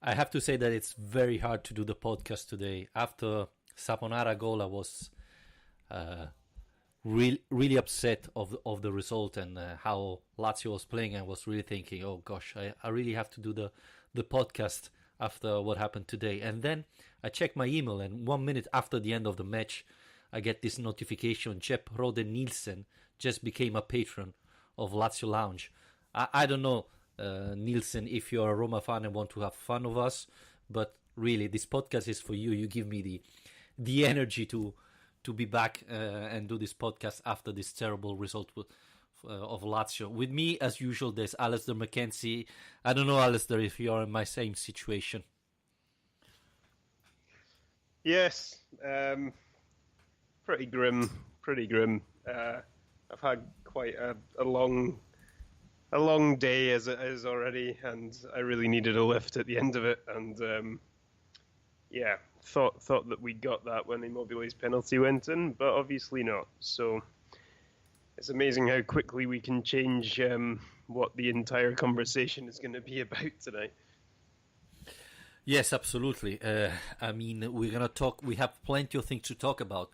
I have to say that it's very hard to do the podcast today. After Saponara goal, I was really upset of the result and how Lazio was playing. I was really thinking, oh gosh, I really have to do the podcast after what happened today. And then I checked my email, and 1 minute after the end of the match, I get this notification: Jep Rode Nielsen just became a patron of Lazio Lounge. I don't know, Nielsen, if you're a Roma fan and want to have fun with us, but really, this podcast is for you. You give me the energy to be back and do this podcast after this terrible result of Lazio. With me, as usual, there's Alistair McKenzie. I don't know, Alistair, if you're in my same situation. Yes, pretty grim. I've had quite a long day as it is already, and I really needed a lift at the end of it. And thought that we'd got that when Immobile's penalty went in, but obviously not. So it's amazing how quickly we can change what the entire conversation is going to be about tonight. Yes, absolutely. I mean, we're going to talk. We have plenty of things to talk about,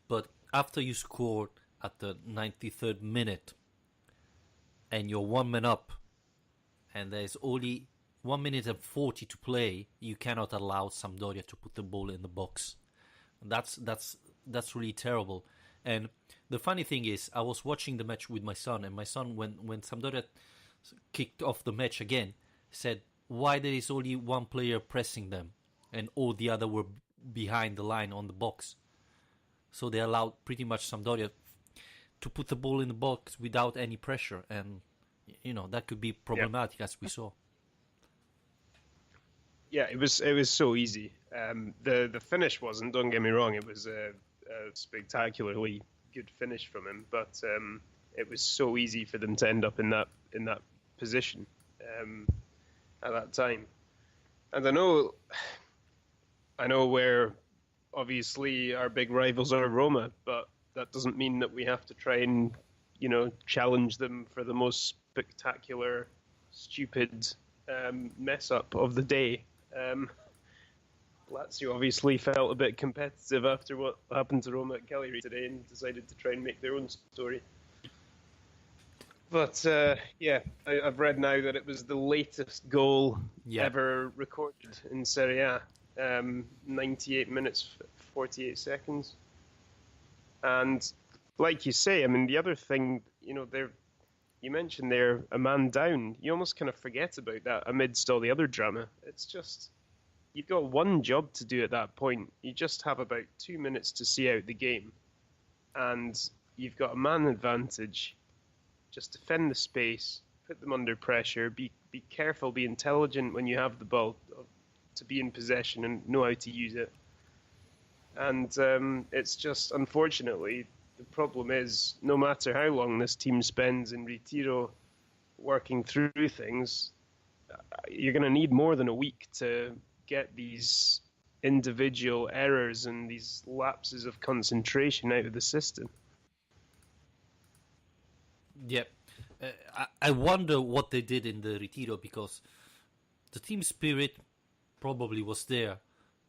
but after you scored at the 93rd minute and you're 1 man up and there's only 1 minute and 40 to play, you cannot allow Sampdoria to put the ball in the box. That's really terrible. And the funny thing is, I was watching the match with my son, and my son, when Sampdoria kicked off the match again, said, why there is only one player pressing them and all the other were behind the line on the box. So they allowed pretty much Sampdoria to put the ball in the box without any pressure, and that could be problematic, as we saw. Yeah, it was so easy. The finish wasn't. Don't get me wrong. It was a spectacularly good finish from him, but it was so easy for them to end up in that position at that time. And I know where obviously our big rivals are Roma, but that doesn't mean that we have to try and challenge them for the most spectacular, stupid mess up of the day. Lazio obviously felt a bit competitive after what happened to Roma at Cagliari today and decided to try and make their own story. But I've read now that it was the latest goal ever recorded in Serie A. 98 minutes, 48 seconds. And like you say, I mean, the other thing, you mentioned they're a man down. You almost kind of forget about that amidst all the other drama. It's just, you've got one job to do at that point. You just have about 2 minutes to see out the game. And you've got a man advantage. Just defend the space, put them under pressure, be careful, be intelligent when you have the ball to be in possession and know how to use it. And it's just, unfortunately, the problem is, no matter how long this team spends in ritiro working through things, you're going to need more than a week to get these individual errors and these lapses of concentration out of the system. Yeah. I wonder what they did in the ritiro, because the team spirit probably was there,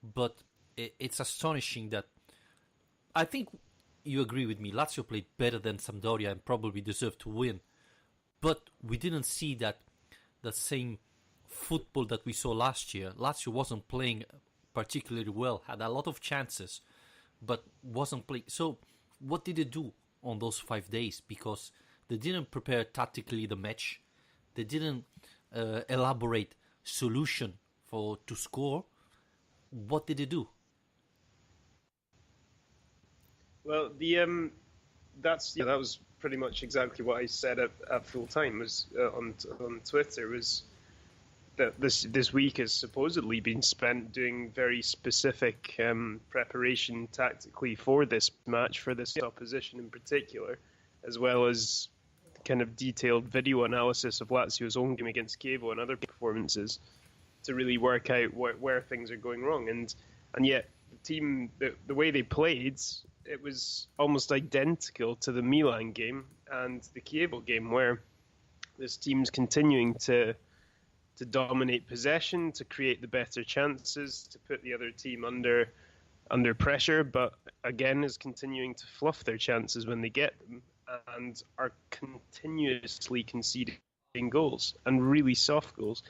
but it's astonishing that I think you agree with me. Lazio played better than Sampdoria and probably deserved to win, but we didn't see that same football that we saw last year. Lazio wasn't playing particularly well, had a lot of chances, but wasn't playing. So what did they do on those 5 days? Because they didn't prepare tactically the match. They didn't elaborate solution to score. What did they do? Well, that was pretty much exactly what I said at full time. Was on Twitter, was that this week has supposedly been spent doing very specific preparation tactically for this match, for this opposition in particular, as well as kind of detailed video analysis of Lazio's own game against Chievo and other performances to really work out where things are going wrong. And yet the team, the way they played, it was almost identical to the Milan game and the Chievo game, where this team's continuing to to dominate possession, to create the better chances, to put the other team under pressure, but again is continuing to fluff their chances when they get them and are continuously conceding goals, and really soft goals.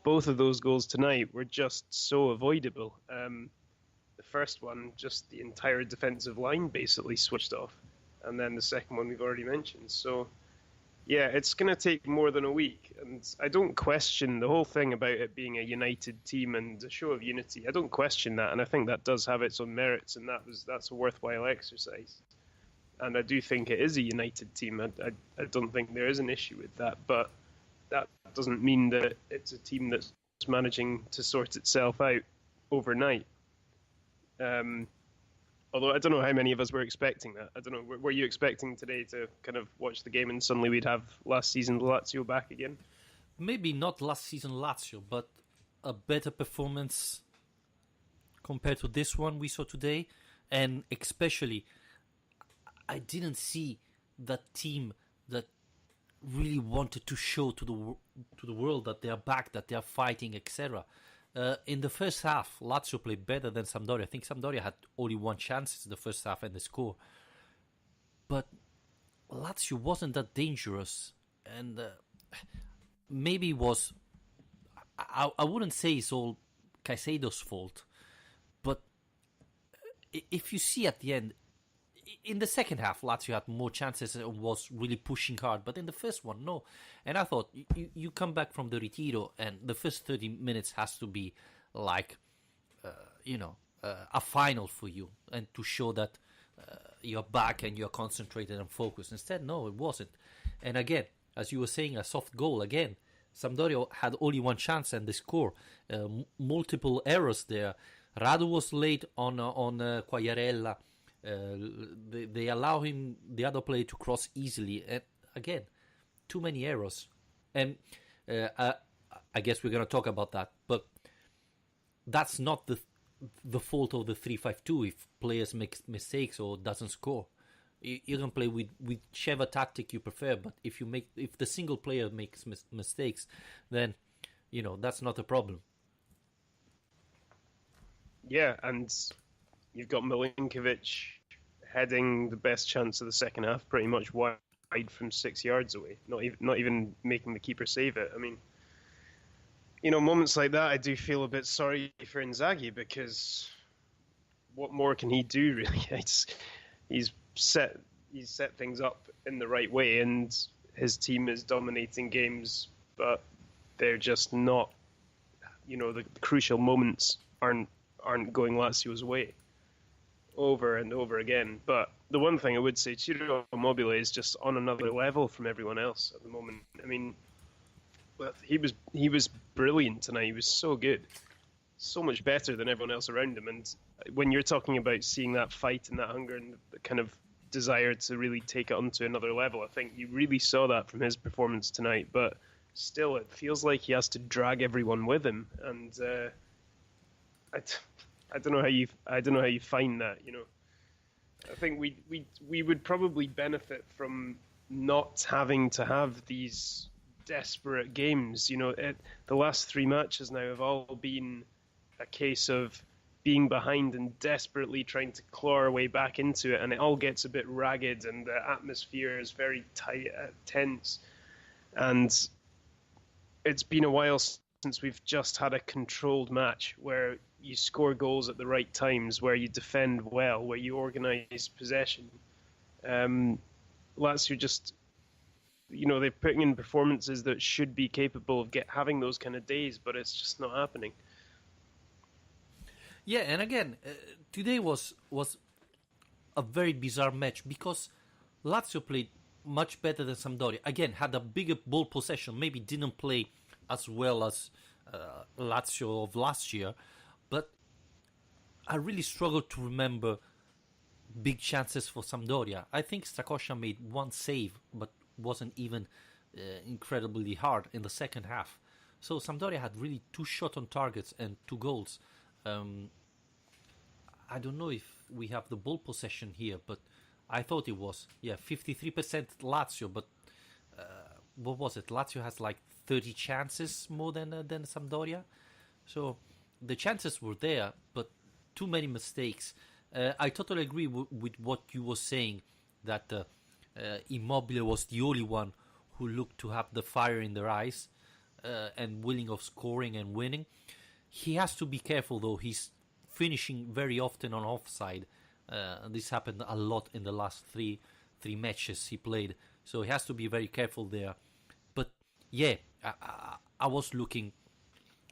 Both of those goals tonight were just so avoidable. The first one, just the entire defensive line basically switched off. And then the second one we've already mentioned. So, yeah, it's going to take more than a week. And I don't question the whole thing about it being a united team and a show of unity. I don't question that. And I think that does have its own merits. And that's a worthwhile exercise. And I do think it is a united team. I don't think there is an issue with that. But that doesn't mean that it's a team that's managing to sort itself out overnight. Although I don't know how many of us were expecting that. I don't know. Were you expecting today to kind of watch the game and suddenly we'd have last season's Lazio back again? Maybe not last season Lazio, but a better performance compared to this one we saw today. And especially, I didn't see that team that really wanted to show to the world that they are back, that they are fighting, etc. In the first half, Lazio played better than Sampdoria. I think Sampdoria had only one chance in the first half and they score. But Lazio wasn't that dangerous, and maybe it was. I wouldn't say it's all Caicedo's fault, but if you see at the end, in the second half, Lazio had more chances and was really pushing hard. But in the first one, no. And I thought, you come back from the ritiro, and the first 30 minutes has to be like, a final for you. And to show that you're back and you're concentrated and focused. Instead, no, it wasn't. And again, as you were saying, a soft goal again. Sampdoria had only one chance and they score. Multiple errors there. Radu was late on Quagliarella. They allow him, the other player, to cross easily. And again, too many errors. And I guess we're going to talk about that. But that's not the fault of the 3-5-2 if players make mistakes or doesn't score. You can play with whichever tactic you prefer. But if the single player makes mistakes, then that's not a problem. Yeah, and you've got Milinkovic heading the best chance of the second half pretty much wide from 6 yards away, not even making the keeper save it. I mean, moments like that, I do feel a bit sorry for Inzaghi, because what more can he do, really? He's set things up in the right way, and his team is dominating games, but they're just not, the crucial moments aren't going Lazio's way over and over again. But the one thing I would say, Ciro Immobile is just on another level from everyone else at the moment. I mean, he was brilliant tonight. He was so good, so much better than everyone else around him. And when you're talking about seeing that fight and that hunger and the kind of desire to really take it onto another level, I think you really saw that from his performance tonight. But still, it feels like he has to drag everyone with him, and I don't know how you find that. I think we would probably benefit from not having to have these desperate games. The last three matches now have all been a case of being behind and desperately trying to claw our way back into it, and it all gets a bit ragged, and the atmosphere is very tight, tense, and it's been a while since we've just had a controlled match where you score goals at the right times, where you defend well, where you organise possession. Lazio just, they're putting in performances that should be capable of having those kind of days, but it's just not happening. Yeah, and again, today was a very bizarre match because Lazio played much better than Sampdoria. Again, had a bigger ball possession, maybe didn't play as well as Lazio of last year, but I really struggled to remember big chances for Sampdoria. I think Strakosha made one save, but wasn't even incredibly hard in the second half. So Sampdoria had really 2 shots on targets and 2 goals. I don't know if we have the ball possession here, but I thought it was 53% Lazio, but what was it? Lazio has like 30 chances more than Sampdoria. So the chances were there, but too many mistakes. I totally agree with what you were saying, that Immobile was the only one who looked to have the fire in their eyes and willing of scoring and winning. He has to be careful, though. He's finishing very often on offside. This happened a lot in the last three matches he played, so he has to be very careful there. But yeah, I was looking,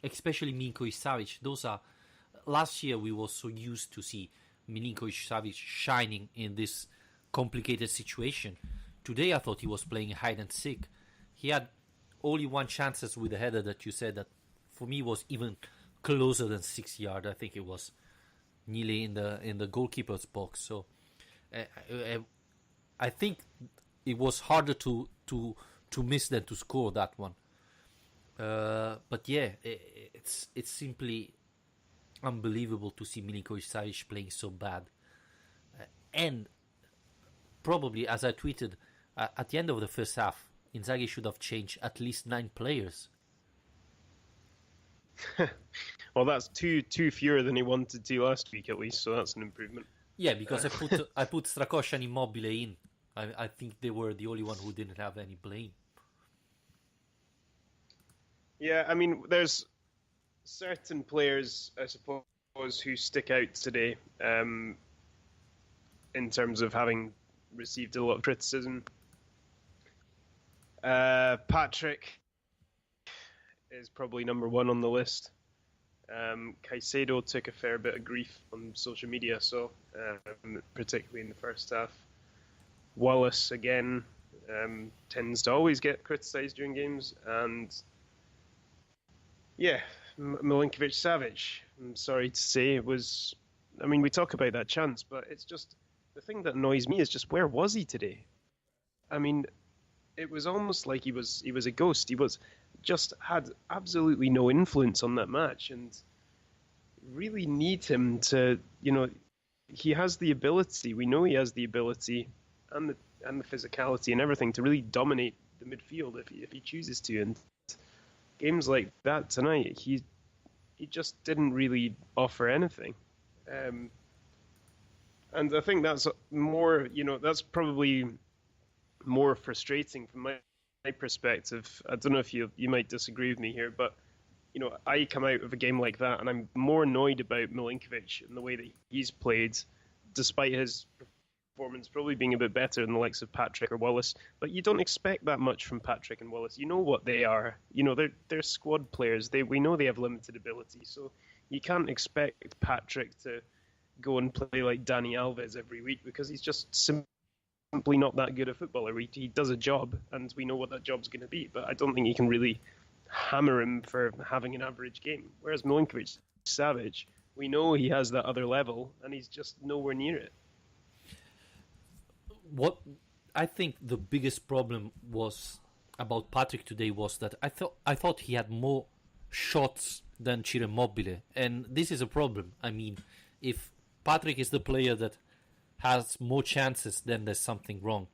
especially Milinkovic-Savic. Those are, last year we were so used to see Milinkovic-Savic shining in this complicated situation. Today I thought he was playing hide and seek. He had only one chances with the header that you said that for me was even closer than 6 yards. I think it was nearly in the goalkeeper's box. So I think it was harder to miss than to score that one. But yeah, it's simply unbelievable to see Milinkovic-Savic playing so bad. And probably, as I tweeted, at the end of the first half, Inzaghi should have changed at least 9 players. Well, that's two fewer than he wanted to last week, at least, so that's an improvement. Yeah, because I put Strakosha and Immobile in. I think they were the only one who didn't have any blame. Yeah, I mean, there's certain players, I suppose, who stick out today in terms of having received a lot of criticism. Patrick is probably number one on the list. Caicedo took a fair bit of grief on social media, so particularly in the first half. Wallace, again, tends to always get criticised during games. And yeah, Milinkovic-Savic, I'm sorry to say, it was... I mean, we talk about that chance, but it's just... The thing that annoys me is just, where was he today? I mean, it was almost like he was a ghost. He had absolutely no influence on that match, and really need him to, he has the ability. We know he has the ability and the physicality and everything to really dominate the midfield if he chooses to. And games like that tonight, he just didn't really offer anything. And I think that's more, that's probably more frustrating from my perspective. I don't know if you might disagree with me here, but I come out of a game like that and I'm more annoyed about Milinkovic and the way that he's played, despite his performance probably being a bit better than the likes of Patrick or Wallace. But you don't expect that much from Patrick and Wallace. You know what they are. They're squad players. We know they have limited ability, so you can't expect Patrick to go and play like Dani Alves every week, because he's just simply not that good a footballer. He does a job, and we know what that job's going to be, but I don't think you can really hammer him for having an average game. Whereas Milinkovic-Savic, we know he has that other level, and he's just nowhere near it. What I think the biggest problem was about Patrick today was that I thought he had more shots than Ciro Immobile, and this is a problem. I mean, if Patrick is the player that has more chances, then there's something wrong.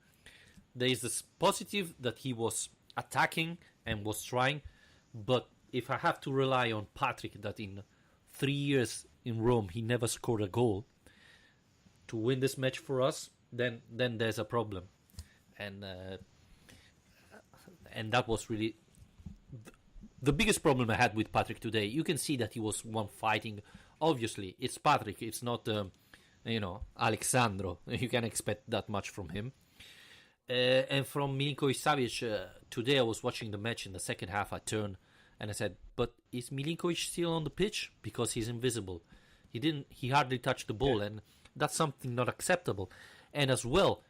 There is this positive that he was attacking and was trying, but if I have to rely on Patrick, that in 3 years in Rome he never scored a goal, to win this match for us, then there's a problem. And that was really the biggest problem I had with Patrick today. You can see that he was one fighting. Obviously, it's Patrick. It's not, Alexandro. You can expect that much from him. And from Milinkovic-Savic, today I was watching the match in the second half. I turned and I said, but is Milinkovic still on the pitch? Because he's invisible. He hardly touched the ball, and that's something not acceptable. And as well,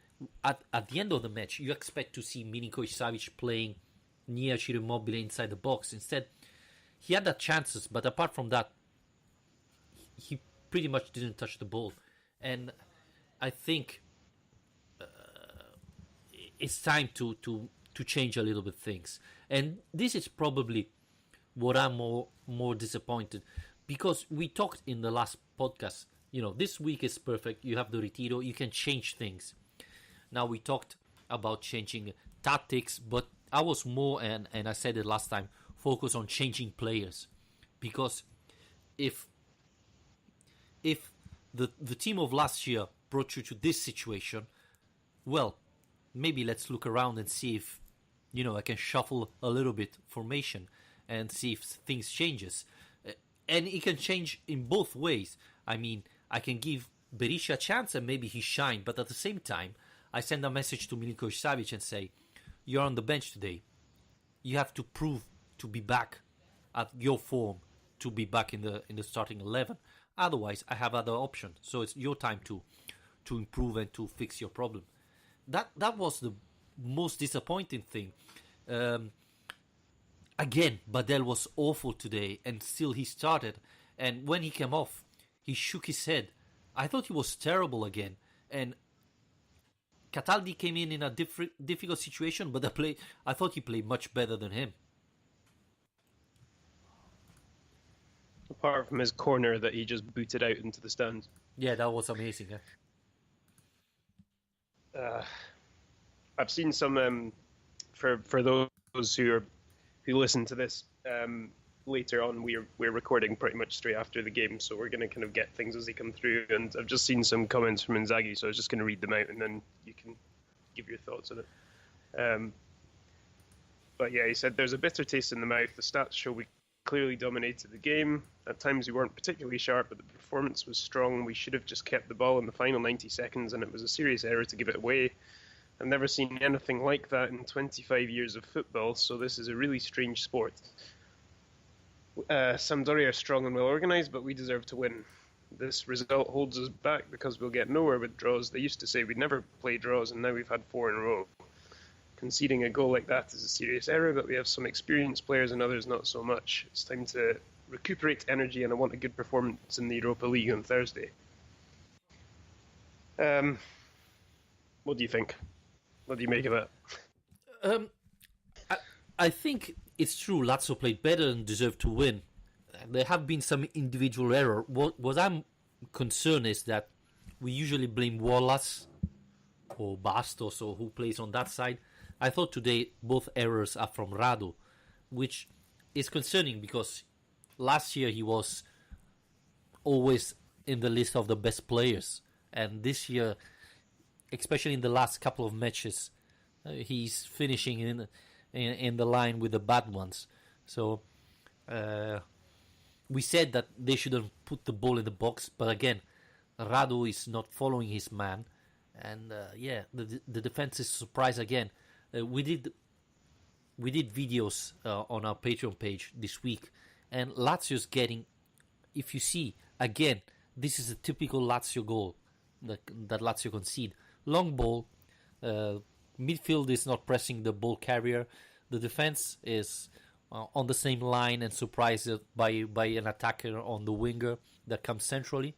at the end of the match, you expect to see Milinkovic-Savic playing near Ciro Immobile inside the box. Instead, he had that chances, but apart from that, he pretty much didn't touch the ball. And I think it's time to change a little bit things. And this is probably what I'm more disappointed, because we talked in the last podcast, this week is perfect. You have the ritiro, you can change things. Now we talked about changing tactics, but I was more, and I said it last time, focused on changing players, because if the team of last year brought you to this situation, well, maybe let's look around and see if I can shuffle a little bit formation and see if things changes. And it can change in both ways. I mean, I can give Berisha a chance and maybe he shine, but at the same time, I send a message to Milinkovic Savic and say, you're on the bench today. You have to prove to be back at your form, to be back in the starting 11. Otherwise, I have other options. So it's your time to improve and to fix your problem. That was the most disappointing thing. Again, Badel was awful today, and still he started. And when he came off, he shook his head. I thought he was terrible again. And Cataldi came in a difficult situation, but I thought he played much better than him. Apart from his corner that he just booted out into the stands. Yeah, that was amazing. I've seen some for those who listen to this later on. We're recording pretty much straight after the game, so we're going to kind of get things as they come through. And I've just seen some comments from Inzaghi, so I was just going to read them out, and then you can give your thoughts on it. But yeah, he said, "There's a bitter taste in the mouth. The stats show we clearly dominated the game. At times we weren't particularly sharp, but the performance was strong. We should have just kept the ball in the final 90 seconds, and it was a serious error to give it away. I've never seen anything like that in 25 years of football, so this is a really strange sport. Sampdoria are strong and well organised, but we deserve to win. This result holds us back because we'll get nowhere with draws. They used to say we'd never play draws, and now we've had 4 in a row. Conceding a goal like that is a serious error, but we have some experienced players and others not so much. It's time to recuperate energy, and I want a good performance in the Europa League on Thursday." What do you think? What do you make of it? I think it's true. Lazio played better and deserved to win. There have been some individual error. What I'm concerned is that we usually blame Wallace or Bastos or who plays on that side. I thought today both errors are from Radu, which is concerning because last year he was always in the list of the best players, and this year, especially in the last couple of matches, he's finishing in the line with the bad ones. So we said that they shouldn't put the ball in the box, but again, Radu is not following his man, and the defense is surprised again. We did videos on our Patreon page this week, and Lazio's getting, if you see, again, this is a typical Lazio goal that Lazio concede. Long ball, midfield is not pressing the ball carrier, the defense is on the same line and surprised by an attacker on the winger that comes centrally,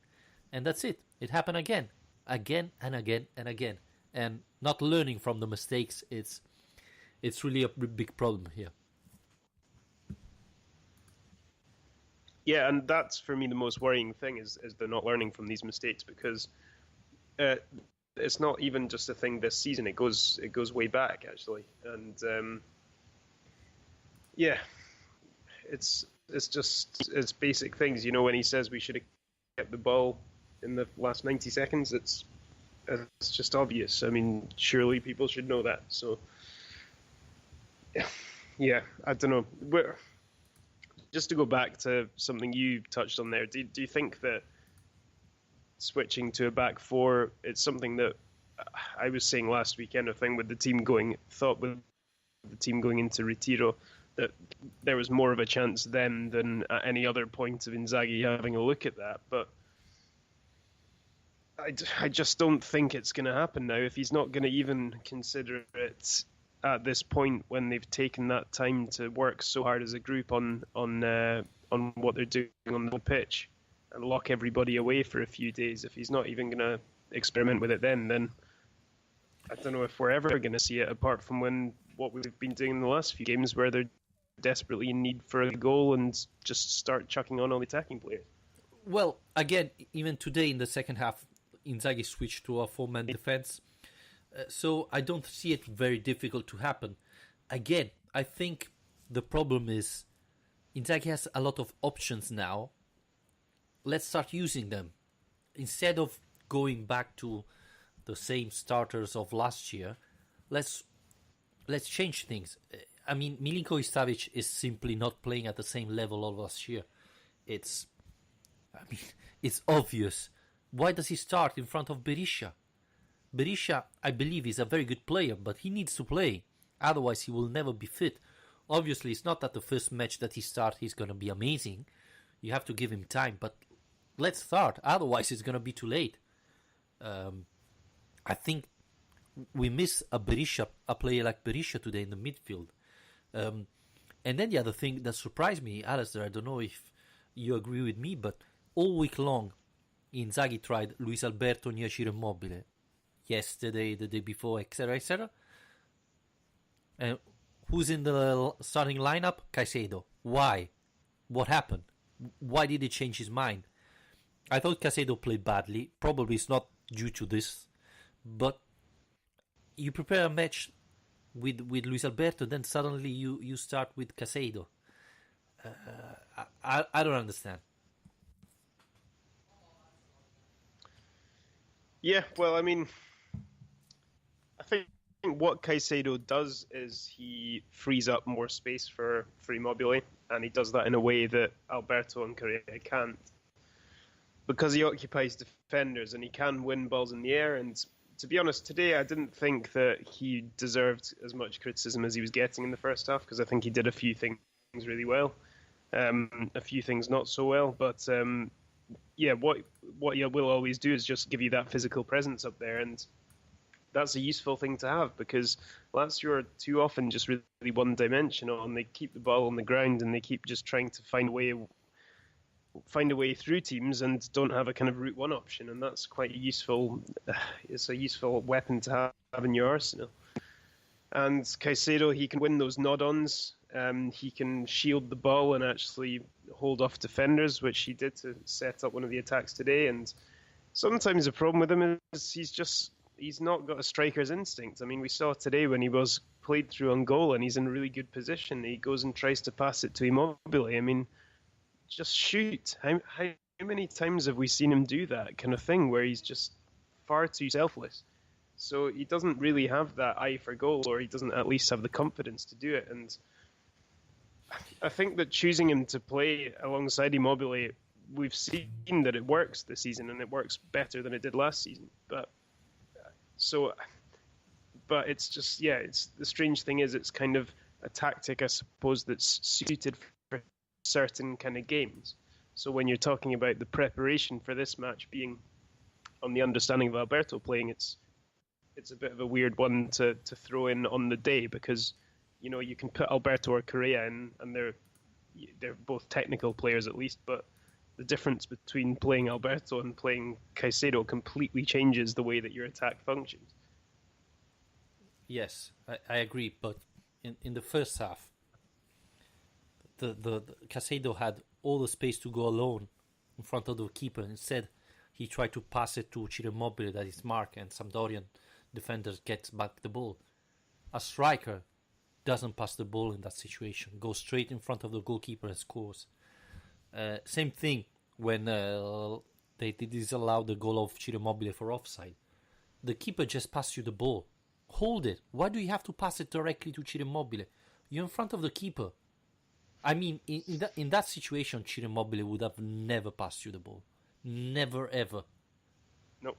and that's it. It happened again and again and again. And not learning from the mistakes, it's really a big problem here. Yeah, and that's for me the most worrying thing is they're not learning from these mistakes, because it's not even just a thing this season. It goes way back actually, and it's basic things. When he says we should have kept the ball in the last 90 seconds, it's just obvious. I mean, surely people should know that. So, yeah, I don't know. Just to go back to something you touched on there, do you think that switching to a back 4, it's something that I was saying last weekend, a thing with the team going into Ritiro, that there was more of a chance then than at any other point of Inzaghi having a look at that, but I just don't think it's going to happen now. If he's not going to even consider it at this point, when they've taken that time to work so hard as a group on what they're doing on the pitch and lock everybody away for a few days, if he's not even going to experiment with it then I don't know if we're ever going to see it, apart from what we've been doing in the last few games, where they're desperately in need for a goal and just start chucking on all the attacking players. Well, again, even today in the second half, Inzaghi switched to a 4-man defense, so I don't see it very difficult to happen. again, I think the problem is Inzaghi has a lot of options now. Let's start using them. Instead of going back to the same starters of last year, let's change things. I mean, Milinkovic-Savic is simply not playing at the same level of last year. It's obvious. Why does he start in front of Berisha? Berisha, I believe, is a very good player, but he needs to play. Otherwise, he will never be fit. Obviously, it's not that the first match that he starts, he's going to be amazing. You have to give him time, but let's start. Otherwise, it's going to be too late. I think we miss a player like Berisha today in the midfield. And then the other thing that surprised me, Alistair, I don't know if you agree with me, but all week long, Inzaghi tried Luis Alberto near Ciro Immobile. Yesterday, the day before, etc., etc. And who's in the starting lineup? Caicedo. Why? What happened? Why did he change his mind? I thought Caicedo played badly. Probably it's not due to this. But you prepare a match with Luis Alberto, then suddenly you start with Caicedo. I don't understand. Yeah, well, I mean, I think what Caicedo does is he frees up more space for Immobile, and he does that in a way that Alberto and Correa can't. Because he occupies defenders and he can win balls in the air. And to be honest, today I didn't think that he deserved as much criticism as he was getting in the first half, because I think he did a few things really well, a few things not so well. But yeah, what you will always do is just give you that physical presence up there, and that's a useful thing to have, because Lazio are too often just really one-dimensional, and they keep the ball on the ground and they keep just trying to find a way through teams and don't have a kind of route one option, and that's quite useful. It's a useful weapon to have in your arsenal. And Caicedo, he can win those nod-ons. He can shield the ball and actually hold off defenders, which he did to set up one of the attacks today. And sometimes the problem with him is he's not got a striker's instinct. I mean, we saw today when he was played through on goal and he's in a really good position, he goes and tries to pass it to Immobile. I mean, just shoot. How many times have we seen him do that kind of thing where he's just far too selfless? So he doesn't really have that eye for goal, or he doesn't at least have the confidence to do it. And I think that choosing him to play alongside Immobile, we've seen that it works this season, and it works better than it did last season. But it's just, yeah, it's the strange thing is it's kind of a tactic, I suppose, that's suited for certain kind of games. So when you're talking about the preparation for this match being on the understanding of Alberto playing, it's a bit of a weird one to throw in on the day, because you know you can put Alberto or Correa in, and they're both technical players at least, but the difference between playing Alberto and playing Caicedo completely changes the way that your attack functions. Yes, I agree, but in the first half, the Caicedo had all the space to go alone in front of the keeper. Instead, he tried to pass it to Ciro Immobile, that is Mark, and Sampdorian defenders gets back the ball. A striker doesn't pass the ball in that situation, goes straight in front of the goalkeeper and scores. Same thing when they disallowed the goal of Ciro Immobile for offside. The keeper just passed you the ball. Hold it. Why do you have to pass it directly to Ciro Immobile? You're in front of the keeper. I mean, in that situation, Ciro Immobile would have never passed you the ball. Never, ever. No.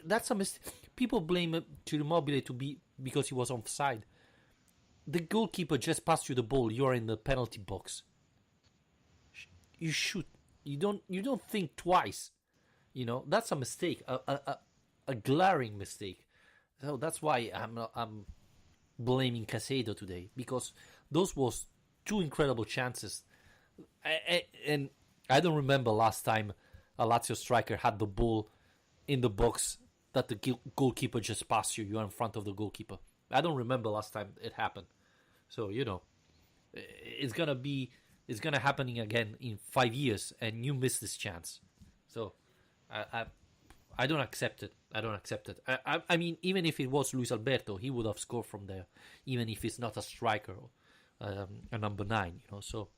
That's a mistake. People blame Ciro Immobile because he was offside. The goalkeeper just passed you the ball. You are in the penalty box. You shoot. You don't think twice. You know, that's a mistake. A glaring mistake. So that's why I'm blaming Caicedo today, because those was two incredible chances, and I don't remember last time a Lazio striker had the ball in the box that the goalkeeper just passed you. You're in front of the goalkeeper. I don't remember last time it happened. So you know, it's gonna happen again in 5 years, and you miss this chance. So I don't accept it. I don't accept it. I mean, even if it was Luis Alberto, he would have scored from there, even if it's not a striker, a number 9. So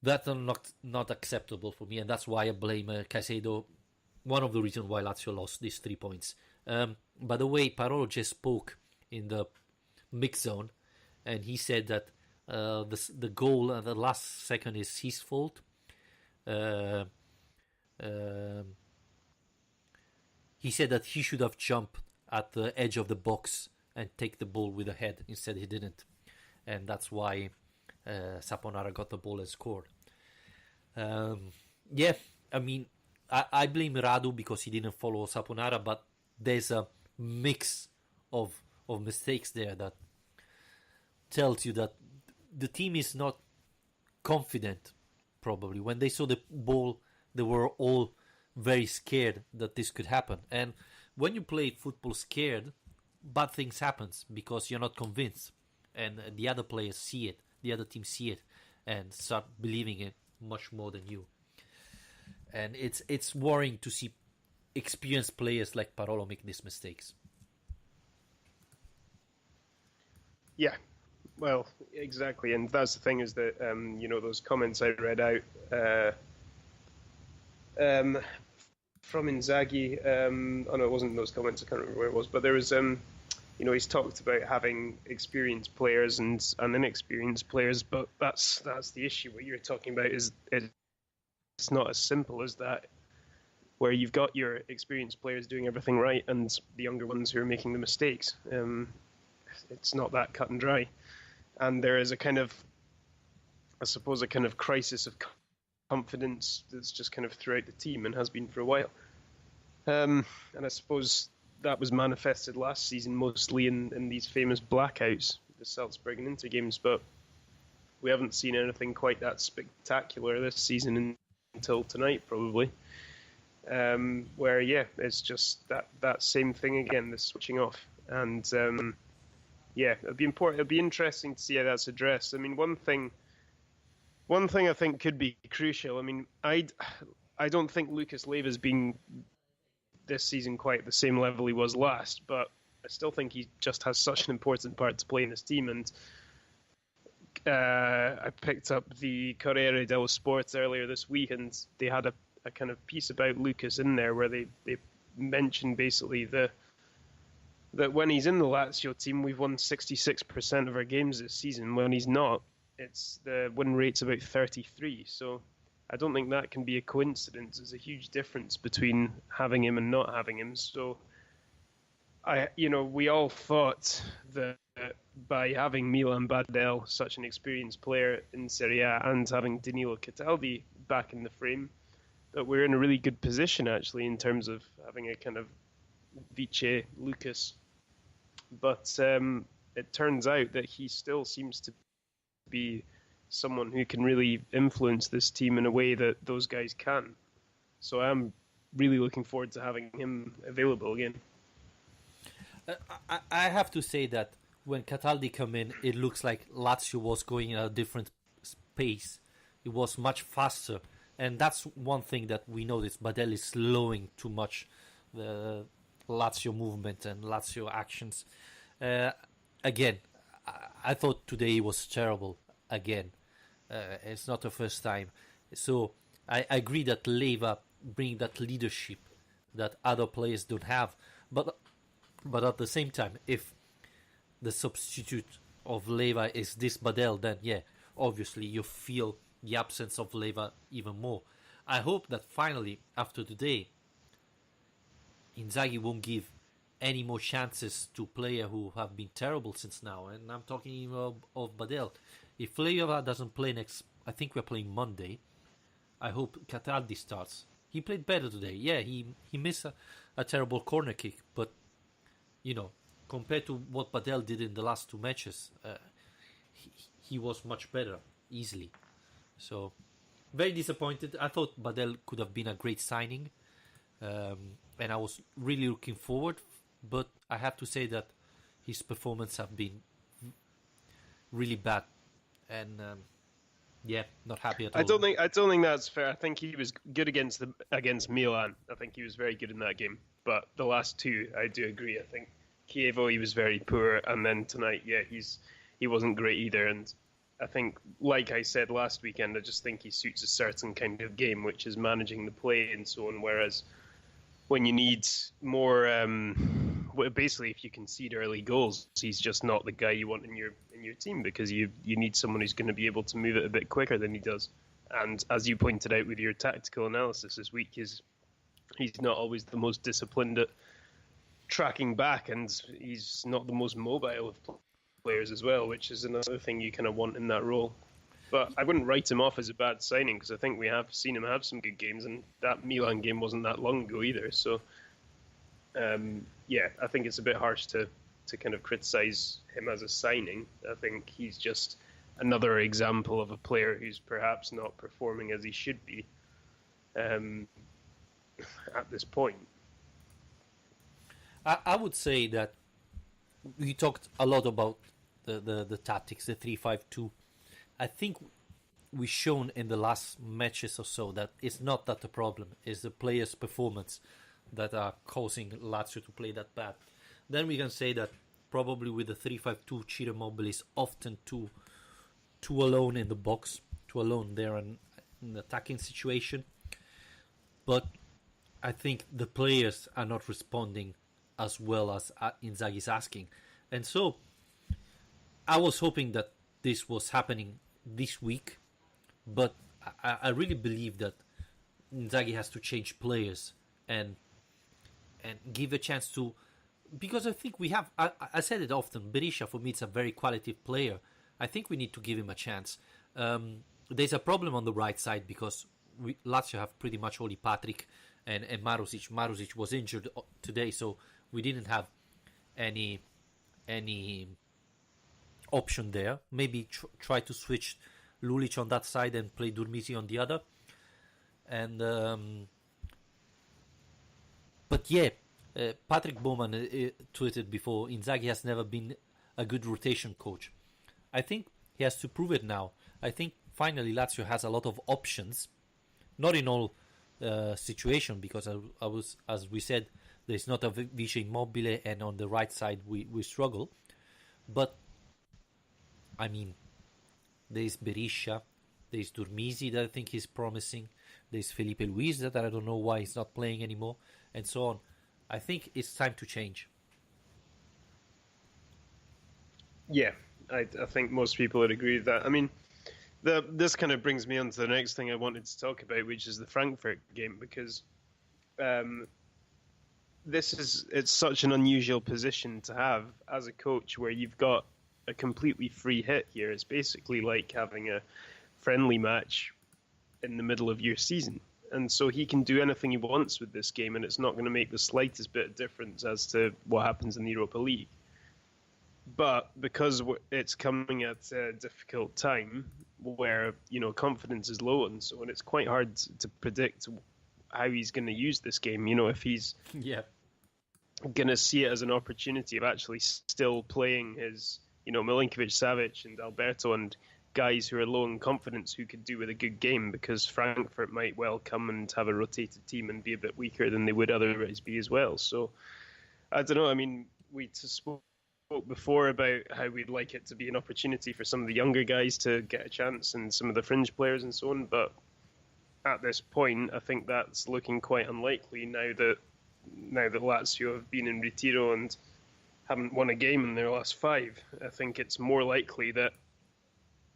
that's not acceptable for me, and that's why I blame Caicedo. One of the reasons why Lazio lost these 3 points. By the way, Parolo just spoke in the mix zone, and he said that the goal at the last second is his fault. He said that he should have jumped at the edge of the box and take the ball with the head. Instead, he didn't. And that's why Saponara got the ball and scored. Yeah, I mean, I blame Radu because he didn't follow Saponara, but there's a mix of mistakes there that tells you that the team is not confident, probably. When they saw the ball, they were all very scared that this could happen. And when you play football scared, bad things happen because you're not convinced. And the other players see it, the other team see it, and start believing it much more than you. And it's worrying to see experienced players like Parolo make these mistakes. Yeah, well, exactly. And that's the thing is that, those comments I read out from Inzaghi, no, it wasn't those comments, I can't remember where it was, but there was, he's talked about having experienced players and inexperienced players, but that's the issue. What you're talking about is it's not as simple as that, where you've got your experienced players doing everything right and the younger ones who are making the mistakes. It's not that cut and dry. And there is a kind of crisis of confidence that's just kind of throughout the team and has been for a while. And I suppose that was manifested last season mostly in these famous blackouts, the Salzburg and Inter games, but we haven't seen anything quite that spectacular this season until tonight, probably. Where, it's just that same thing again, the switching off. And, it'll be interesting to see how that's addressed. I mean, one thing I think could be crucial. I mean, I don't think Lucas Leiva's been this season quite at the same level he was last, but I still think he just has such an important part to play in this team. And I picked up the Corriere dello Sport earlier this week, and they had a kind of piece about Lucas in there where they mentioned basically that when he's in the Lazio team, we've won 66% of our games this season. When he's not, the win rate's about 33. So I don't think that can be a coincidence. There's a huge difference between having him and not having him. So we all thought that by having Milan Badel, such an experienced player in Serie A, and having Danilo Cataldi back in the frame, that we're in a really good position actually in terms of having a kind of Vice Lucas. But it turns out that he still seems to be someone who can really influence this team in a way that those guys can. So I'm really looking forward to having him available again. I have to say that when Cataldi came in, it looks like Lazio was going at a different pace. It was much faster. And that's one thing that we noticed. Badel is slowing too much the Lazio movement and Lazio actions. Again, I thought today was terrible. Again, it's not the first time. So I agree that Leiva bring that leadership that other players don't have. But at the same time, if the substitute of Leiva is this Badel, then obviously you feel the absence of Leiva even more. I hope that finally, after today, Inzaghi won't give any more chances to players who have been terrible since now. And I'm talking of Badel. If Leiva doesn't play next, I think we're playing Monday, I hope Cataldi starts. He played better today. Yeah, he missed a terrible corner kick, but compared to what Badel did in the last 2 matches, he was much better, easily. So, very disappointed. I thought Badel could have been a great signing, and I was really looking forward, but I have to say that his performance have been really bad, and not happy at all. I don't think that's fair. I think he was good against Milan. I think he was very good in that game. but the last two, I do agree. I think Chievo, he was very poor, and then tonight, he wasn't great either. And I think, like I said last weekend, I just think he suits a certain kind of game, which is managing the play and so on. Whereas when you need more, basically, if you concede early goals, he's just not the guy you want in your team, because you need someone who's going to be able to move it a bit quicker than he does. And as you pointed out with your tactical analysis this week, he's not always the most disciplined at tracking back, and he's not the most mobile of players as well, which is another thing you kind of want in that role. But I wouldn't write him off as a bad signing, because I think we have seen him have some good games, and that Milan game wasn't that long ago either. So, I think it's a bit harsh to kind of criticise him as a signing. I think he's just another example of a player who's perhaps not performing as he should be at this point. I would say that we talked a lot about the tactics, the 3-5-2. I think we've shown in the last matches or so that it's not that the problem is the players' performance that are causing Lazio to play that bad. Then we can say that probably with the 3-5-2, Ciro Immobile is often too alone in the box, too alone there in an attacking situation. But I think the players are not responding as well as Inzaghi's asking. And so I was hoping that this was happening this week, but I really believe that Inzaghi has to change players and give a chance to, because I think we have, I said it often, Berisha for me is a very qualitative player. I think we need to give him a chance. There's a problem on the right side because Lazio have pretty much only Patrick and Marusic. Marusic was injured today, so we didn't have any option there. Maybe try to switch Lulic on that side and play Durmisi on the other. And Patrick Bowman tweeted before, Inzaghi has never been a good rotation coach. I think he has to prove it now. I think finally Lazio has a lot of options, not in all situation, because as we said, there's not a Vice Immobile, and on the right side we struggle. But I mean, there's Berisha, there's Durmisi that I think is promising, there's Felipe Luis that I don't know why he's not playing anymore, and so on. I think it's time to change. Yeah, I think most people would agree with that. I mean, this kind of brings me on to the next thing I wanted to talk about, which is the Frankfurt game, because it's such an unusual position to have as a coach, where you've got a completely free hit here. It's basically like having a friendly match in the middle of your season. And so he can do anything he wants with this game, and it's not going to make the slightest bit of difference as to what happens in the Europa League. But because it's coming at a difficult time where, confidence is low and so on, it's quite hard to predict how he's going to use this game. If he's going to see it as an opportunity of actually still playing his, Milinkovic, Savic and Alberto and guys who are low in confidence who could do with a good game, because Frankfurt might well come and have a rotated team and be a bit weaker than they would otherwise be as well. So, I don't know. I mean, we spoke before about how we'd like it to be an opportunity for some of the younger guys to get a chance and some of the fringe players and so on. But at this point, I think that's looking quite unlikely now that Lazio have been in ritiro and haven't won a game in their last 5. I think it's more likely that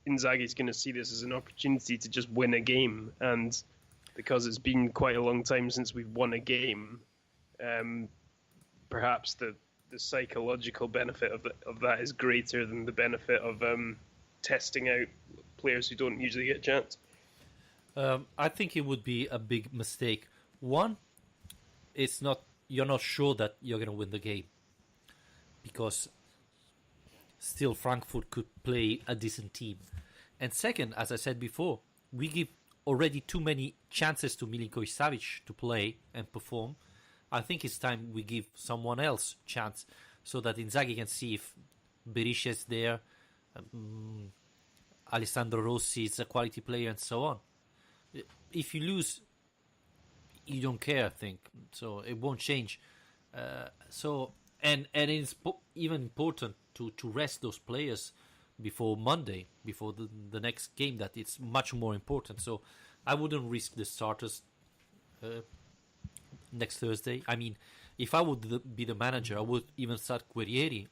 Inzaghi's going to see this as an opportunity to just win a game, and because it's been quite a long time since we've won a game, perhaps the psychological benefit of that is greater than the benefit of testing out players who don't usually get a chance. I think it would be a big mistake. One, you're not sure that you're going to win the game, because still Frankfurt could play a decent team. And second, as I said before, we give already too many chances to Milinkovic Savic to play and perform. I think it's time we give someone else chance, so that Inzaghi can see if Berisha is there, Alessandro Rossi is a quality player, and so on. If you lose, you don't care, I think. So it won't change So and it's even important to rest those players before Monday, before the next game. That it's much more important. So I wouldn't risk the starters next Thursday. I mean, if I would be the manager, I would even start Guerrieri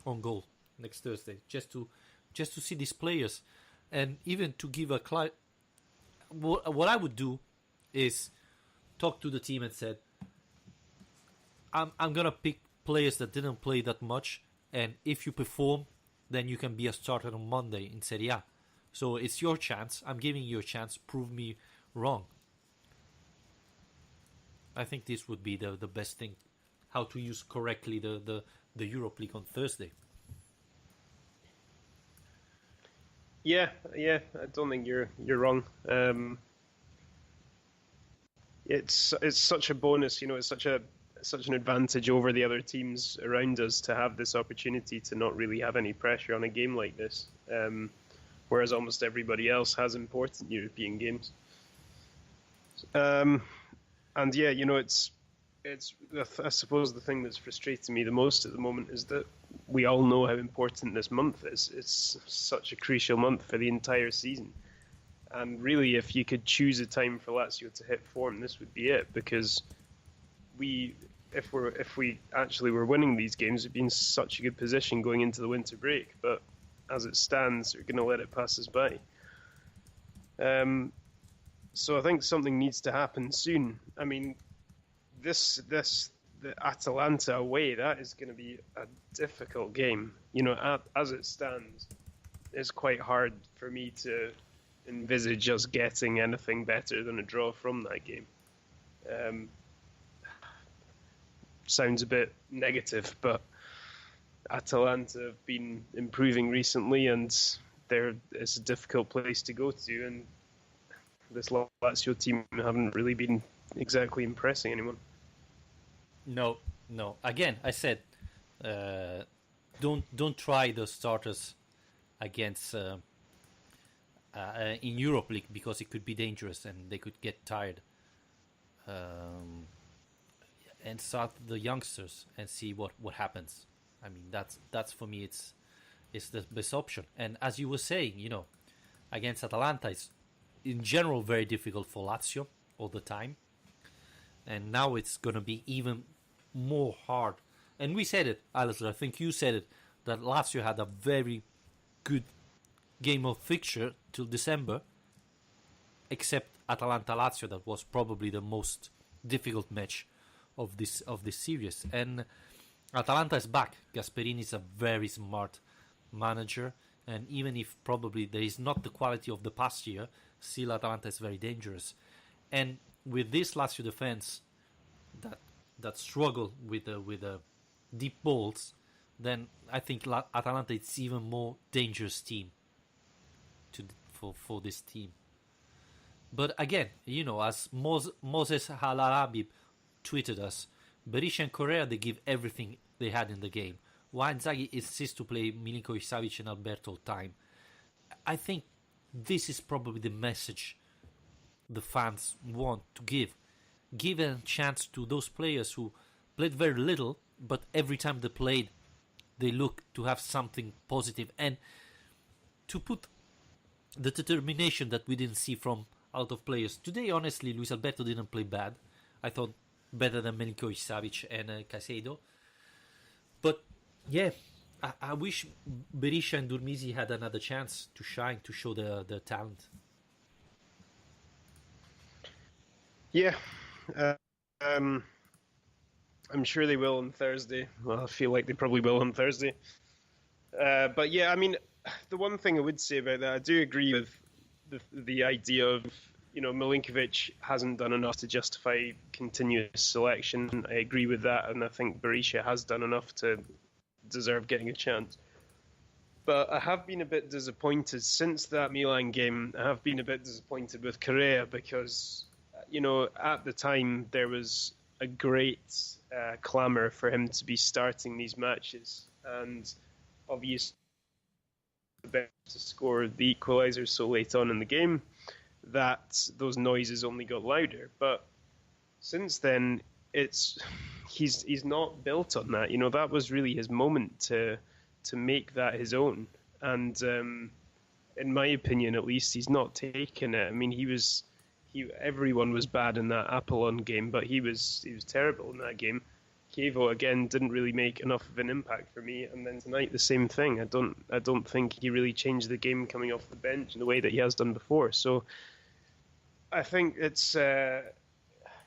on goal next Thursday, just to see these players, and even to give a what I would do is talk to the team and said, I'm gonna pick players that didn't play that much, and if you perform, then you can be a starter on Monday in Serie A. So it's your chance. I'm giving you a chance. Prove me wrong. I think this would be the best thing, how to use correctly the Europe League on Thursday. Yeah, I don't think you're wrong. It's such a bonus, it's such an advantage over the other teams around us to have this opportunity to not really have any pressure on a game like this, whereas almost everybody else has important European games. And yeah, it's I suppose the thing that's frustrating me the most at the moment is that we all know how important this month is. It's such a crucial month for the entire season. And really, if you could choose a time for Lazio to hit form, this would be it, because if we actually were winning these games, we'd be in such a good position going into the winter break. But as it stands, we're going to let it pass us by. So I think something needs to happen soon. I mean, the Atalanta away, that is going to be a difficult game. As it stands, it's quite hard for me to envisage us getting anything better than a draw from that game. Sounds a bit negative, but Atalanta have been improving recently, and it's a difficult place to go to, and this Lazio team haven't really been exactly impressing anyone. No. Again, I said, don't try the starters against in Europe League, because it could be dangerous and they could get tired. And start the youngsters and see what happens. I mean, that's for me, it's the best option. And as you were saying, against Atalanta, it's in general very difficult for Lazio all the time, and now it's gonna be even more hard. And we said it, Alistair, I think you said it, that Lazio had a very good game of fixture till December, except Atalanta-Lazio, that was probably the most difficult match of this series. And Atalanta is back. Gasperini is a very smart manager, and even if probably there is not the quality of the past year, still Atalanta is very dangerous. And with this Lazio defense that struggle with the deep balls, then I think Atalanta is even more dangerous team for this team. But again, as Moses Al-Arabi tweeted us, Berisha and Correa, they give everything they had in the game. Why Inzaghi insists to play Milinkovic-Savic and Alberto all the time. I think this is probably the message the fans want to give. Give a chance to those players who played very little, but every time they played, they look to have something positive, and to put the determination that we didn't see from out of players. Today, honestly, Luis Alberto didn't play bad. I thought better than Milinkovic-Savic and Caicedo. But yeah, I wish Berisha and Durmisi had another chance to shine, to show their talent. Yeah, I'm sure they will on Thursday. Well, I feel like they probably will on Thursday. But yeah, I mean, the one thing I would say about that, I do agree with the idea of, Milinkovic hasn't done enough to justify continuous selection. I agree with that, and I think Berisha has done enough to deserve getting a chance. But I have been a bit disappointed since that Milan game. I have been a bit disappointed with Correa because, at the time there was a great clamour for him to be starting these matches, and obviously to score the equaliser so late on in the game that those noises only got louder. But since then, it's he's not built on that. You know, that was really his moment to make that his own. And in my opinion, at least, he's not taken it. I mean, everyone was bad in that Apollon game, but he was terrible in that game. Chievo again didn't really make enough of an impact for me, and then tonight the same thing. I don't think he really changed the game coming off the bench in the way that he has done before. So I think it's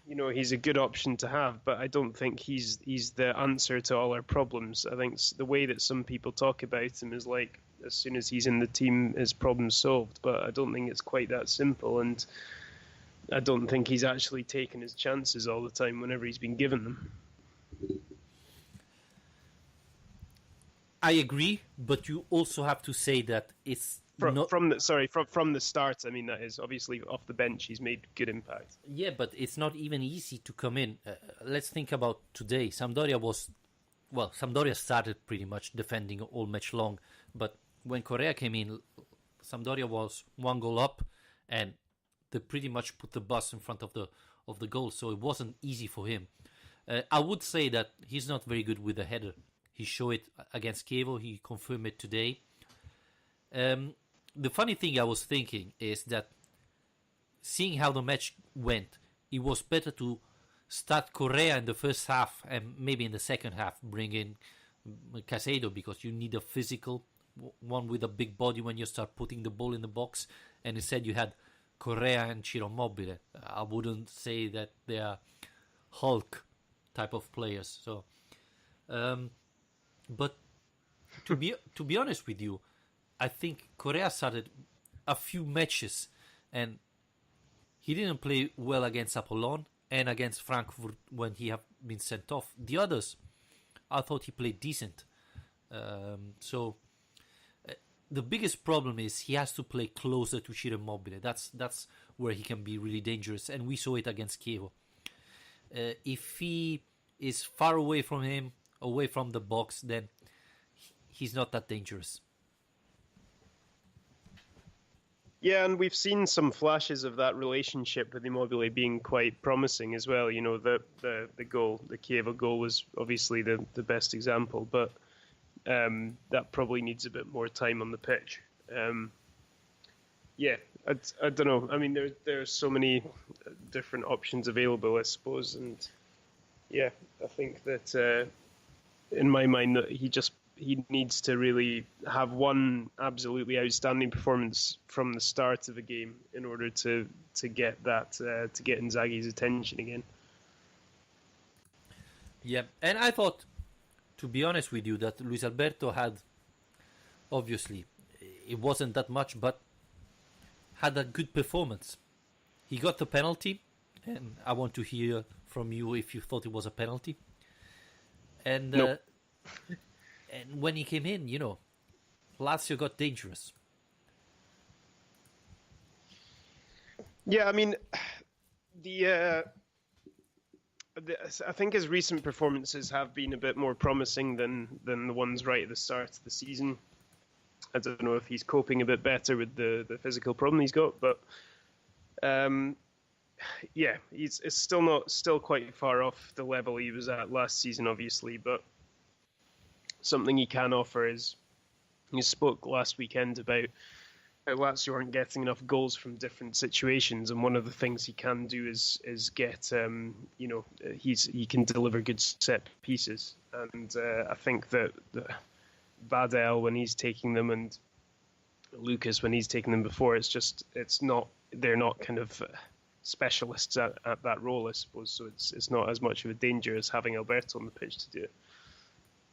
he's a good option to have, but I don't think he's the answer to all our problems. I think the way that some people talk about him is like as soon as he's in the team, his problem's solved. But I don't think it's quite that simple, and I don't think he's actually taken his chances all the time whenever he's been given them. I agree, but you also have to say that it's from the start. I mean, that is obviously off the bench. He's made good impact. Yeah, but it's not even easy to come in. Let's think about today. Sampdoria started pretty much defending all match long, but when Correa came in, Sampdoria was 1 goal up, and they pretty much put the bus in front of the goal, so it wasn't easy for him. I would say that he's not very good with the header. He showed it against Chievo. He confirmed it today. The funny thing I was thinking is that seeing how the match went, it was better to start Correa in the first half and maybe in the second half bring in Caicedo, because you need a physical one with a big body when you start putting the ball in the box, and instead you had Correa and Ciro Immobile. I wouldn't say that they are Hulk type of players. So, but to be honest with you, I think Correa started a few matches and he didn't play well against Apollon and against Frankfurt when he have been sent off. The others, I thought he played decent. So the biggest problem is he has to play closer to Ciro Immobile. That's where he can be really dangerous, and we saw it against Chievo. If he is far away from him, away from the box, then he's not that dangerous. Yeah, and we've seen some flashes of that relationship with Immobile being quite promising as well. You know, the goal, the Chievo goal, was obviously the best example, but that probably needs a bit more time on the pitch. Yeah, I don't know. I mean, there's so many different options available, I suppose, and yeah, I think that in my mind that he needs to really have one absolutely outstanding performance from the start of a game in order to get that to get Inzaghi's attention again. Yeah, and I thought, to be honest with you, that Luis Alberto had, obviously, it wasn't that much, but had a good performance. He got the penalty, and I want to hear from you if you thought it was a penalty. And nope. And when he came in, you know, Lazio got dangerous. Yeah, I mean, I think his recent performances have been a bit more promising than the ones right at the start of the season. I don't know if he's coping a bit better with the physical problem he's got, but yeah, it's still quite far off the level he was at last season, obviously, but something he can offer is, you spoke last weekend about how Lazio aren't getting enough goals from different situations, and one of the things he can do is get he can deliver good set pieces, and I think that Badel, when he's taking them, and Lucas when he's taken them before, they're not kind of specialists at that role, I suppose. So it's not as much of a danger as having Alberto on the pitch to do it.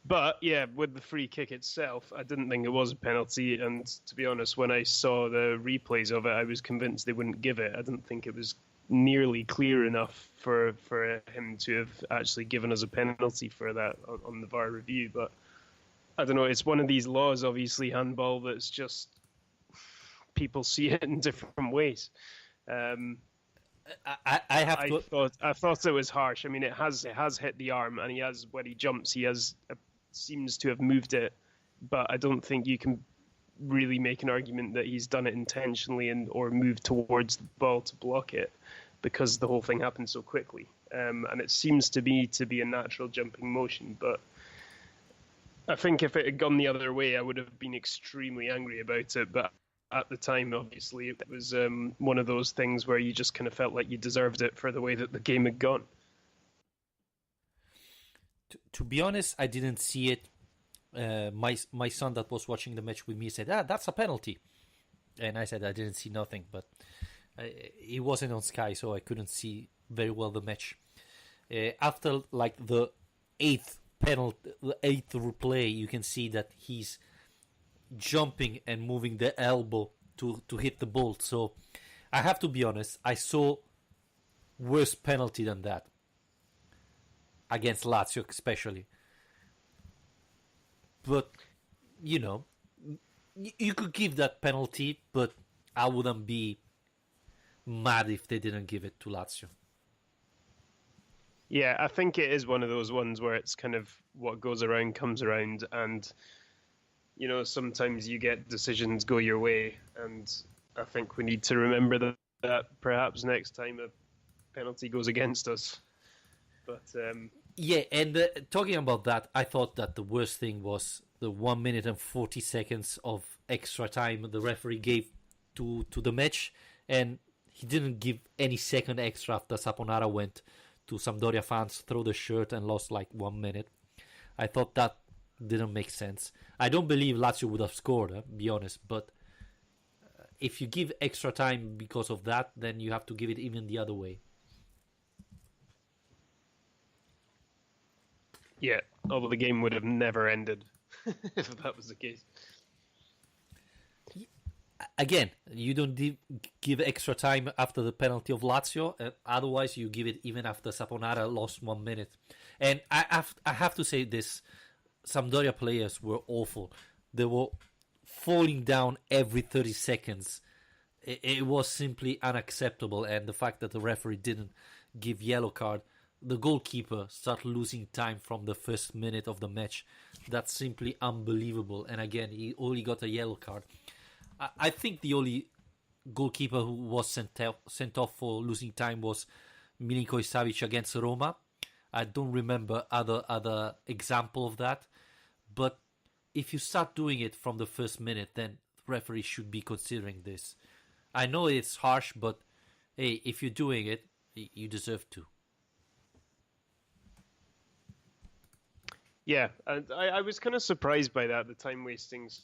But yeah, with the free kick itself, I didn't think it was a penalty, and to be honest, when I saw the replays of it, I was convinced they wouldn't give it. I didn't think it was nearly clear enough for him to have actually given us a penalty for that on the VAR review. But I don't know, it's one of these laws, obviously, handball, that's just people see it in different ways. I thought it was harsh. I mean, it has hit the arm, and when he jumps, seems to have moved it, but I don't think you can really make an argument that he's done it intentionally or moved towards the ball to block it, because the whole thing happened so quickly. and it seems to be a natural jumping motion. But I think if it had gone the other way, I would have been extremely angry about it. But at the time, obviously, it was one of those things where you just kind of felt like you deserved it for the way that the game had gone. To be honest, I didn't see it. My son that was watching the match with me said, that's a penalty. And I said I didn't see nothing, but it wasn't on Sky, so I couldn't see very well the match. After like the eighth replay, you can see that he's jumping and moving the elbow to hit the ball. So I have to be honest, I saw worse penalty than that against Lazio especially. But you could give that penalty, but I wouldn't be mad if they didn't give it to Lazio. Yeah, I think it is one of those ones where it's kind of what goes around comes around, and sometimes you get decisions go your way, and I think we need to remember that perhaps next time a penalty goes against us. But yeah, and talking about that, I thought that the worst thing was the 1 minute and 40 seconds of extra time the referee gave to the match, and he didn't give any second extra after Saponara went to Sampdoria fans, throw the shirt and lost like 1 minute. I thought that didn't make sense. I don't believe Lazio would have scored, be honest, but if you give extra time because of that, then you have to give it even the other way. Yeah, although the game would have never ended if that was the case. Again, you don't give extra time after the penalty of Lazio. Otherwise, you give it even after Saponara lost 1 minute. And I have to say this, Sampdoria players were awful. They were falling down every 30 seconds. It was simply unacceptable. And the fact that the referee didn't give yellow card, the goalkeeper started losing time from the first minute of the match. That's simply unbelievable. And again, he only got a yellow card. I think the only goalkeeper who was sent off for losing time was Milinkovic Savic against Roma. I don't remember other example of that. But if you start doing it from the first minute, then the referee should be considering this. I know it's harsh, but hey, if you're doing it, you deserve to. Yeah, and I was kind of surprised by that, the time wastings.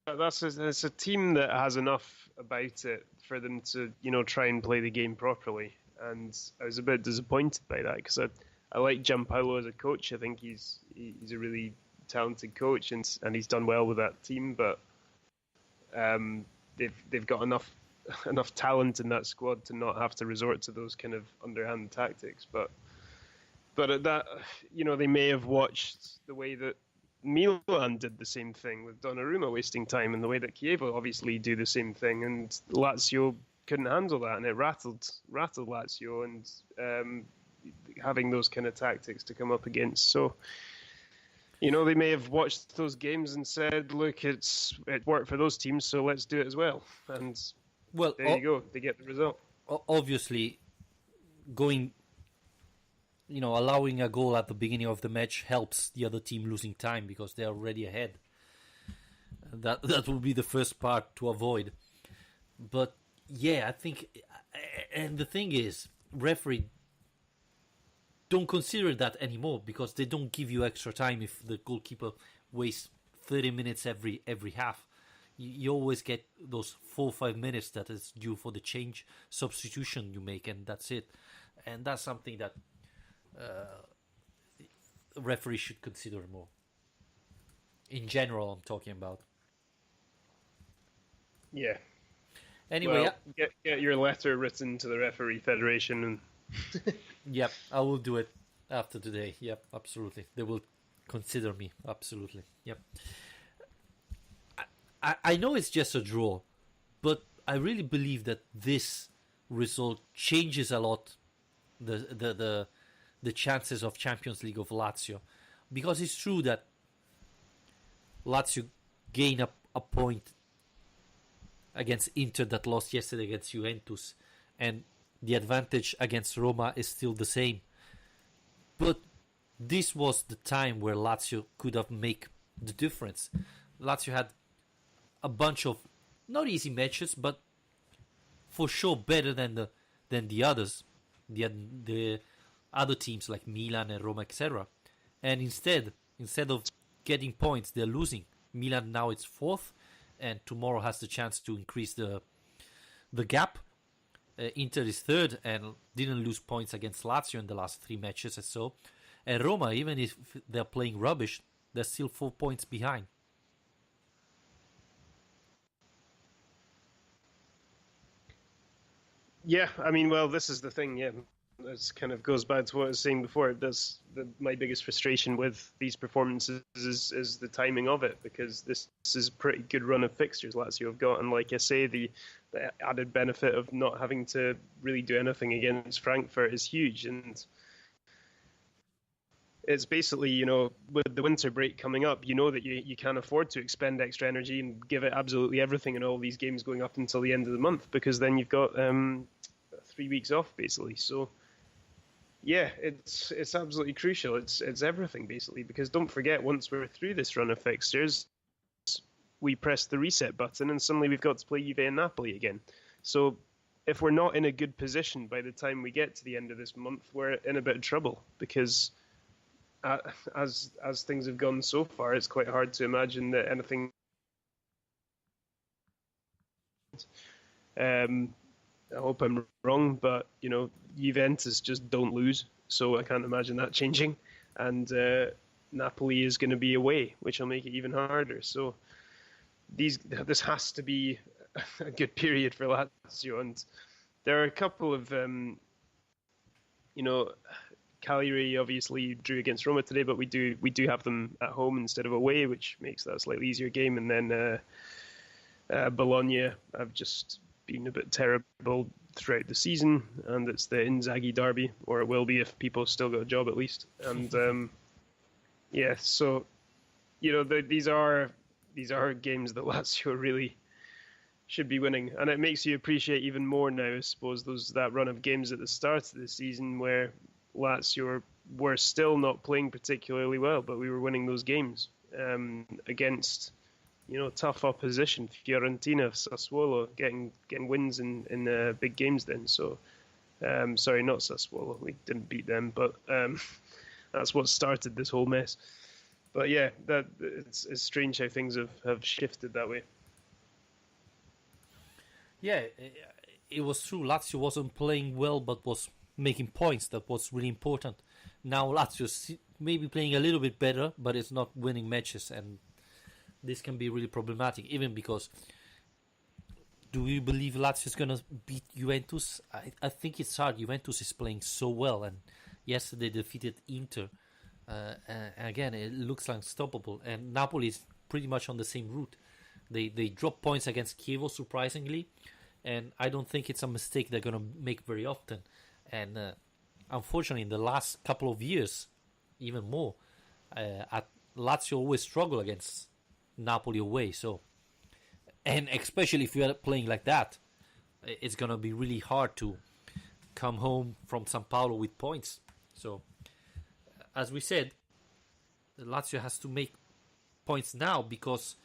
It's a team that has enough about it for them to, try and play the game properly. And I was a bit disappointed by that because I like Gianpaolo as a coach. I think he's a really talented coach and he's done well with that team. But they've got enough talent in that squad to not have to resort to those kind of underhand tactics. But at that, they may have watched the way that Milan did the same thing with Donnarumma wasting time, and the way that Chievo obviously do the same thing, and Lazio couldn't handle that, and it rattled Lazio, and having those kind of tactics to come up against. So, they may have watched those games and said, "Look, it worked for those teams, so let's do it as well." And there you go, they get the result. Obviously, allowing a goal at the beginning of the match helps the other team losing time because they're already ahead. That will be the first part to avoid. But yeah, I think, and the thing is, referee don't consider that anymore because they don't give you extra time if the goalkeeper wastes 30 minutes every half. You always get those 4 or 5 minutes that is due for the change substitution you make, and that's it. And that's something that referees should consider more. In general, I'm talking about. Yeah. Anyway, well, get your letter written to the referee federation and. Yep, I will do it after today. Yep, absolutely. They will consider me. Absolutely. Yep. I know it's just a draw, but I really believe that this result changes a lot the chances of Champions League of Lazio, because it's true that Lazio gain a point against Inter that lost yesterday against Juventus, and the advantage against Roma is still the same. But this was the time where Lazio could have made the difference. Lazio had a bunch of not easy matches, but for sure better than the others, the other teams like Milan and Roma, etc. And instead of getting points, they're losing. Milan now it's fourth, and tomorrow has the chance to increase the gap. Inter is third and didn't lose points against Lazio in the last 3 matches or so. And Roma, even if they're playing rubbish, they're still 4 points behind. Yeah, I mean, well, this is the thing. Yeah, this kind of goes back to what I was saying before. My biggest frustration with these performances is the timing of it, because this is a pretty good run of fixtures Lazio have got, and like I say, the added benefit of not having to really do anything against Frankfurt is huge. And it's basically, with the winter break coming up, that you can't afford to expend extra energy and give it absolutely everything in all these games going up until the end of the month, because then you've got 3 weeks off, basically. So, yeah, it's absolutely crucial. It's everything, basically, because don't forget, once we're through this run of fixtures, we press the reset button and suddenly we've got to play Juve and Napoli again. So if we're not in a good position by the time we get to the end of this month, we're in a bit of trouble, because as things have gone so far, it's quite hard to imagine that anything. I hope I'm wrong, but Juventus just don't lose, so I can't imagine that changing. And Napoli is going to be away, which will make it even harder. So this has to be a good period for Lazio, and there are a couple of Cagliari obviously drew against Roma today, but we do have them at home instead of away, which makes that a slightly easier game. And then Bologna have just been a bit terrible throughout the season, and it's the Inzaghi derby, or it will be if people still got a job at least. And yeah, so these are games that Lazio really should be winning, and it makes you appreciate even more now, I suppose, that run of games at the start of the season where Lazio were still not playing particularly well, but we were winning those games against tough opposition. Fiorentina, Sassuolo, getting wins in big games then. So sorry, not Sassuolo, we didn't beat them, but that's what started this whole mess. But yeah, it's strange how things have shifted that way. Yeah, it was true. Lazio wasn't playing well, but was making points. That was really important. Now Lazio maybe playing a little bit better, but it's not winning matches, and this can be really problematic. Even because, do we believe Lazio is gonna beat Juventus? I think it's hard. Juventus is playing so well, and yesterday defeated Inter. Again, it looks unstoppable, and Napoli is pretty much on the same route. They drop points against Chievo, surprisingly, and I don't think it's a mistake they're going to make very often. And unfortunately, in the last couple of years, even more, Lazio always struggle against Napoli away. So, and especially if you're playing like that, it's going to be really hard to come home from São Paulo with points. So, as we said, Lazio has to make points now, because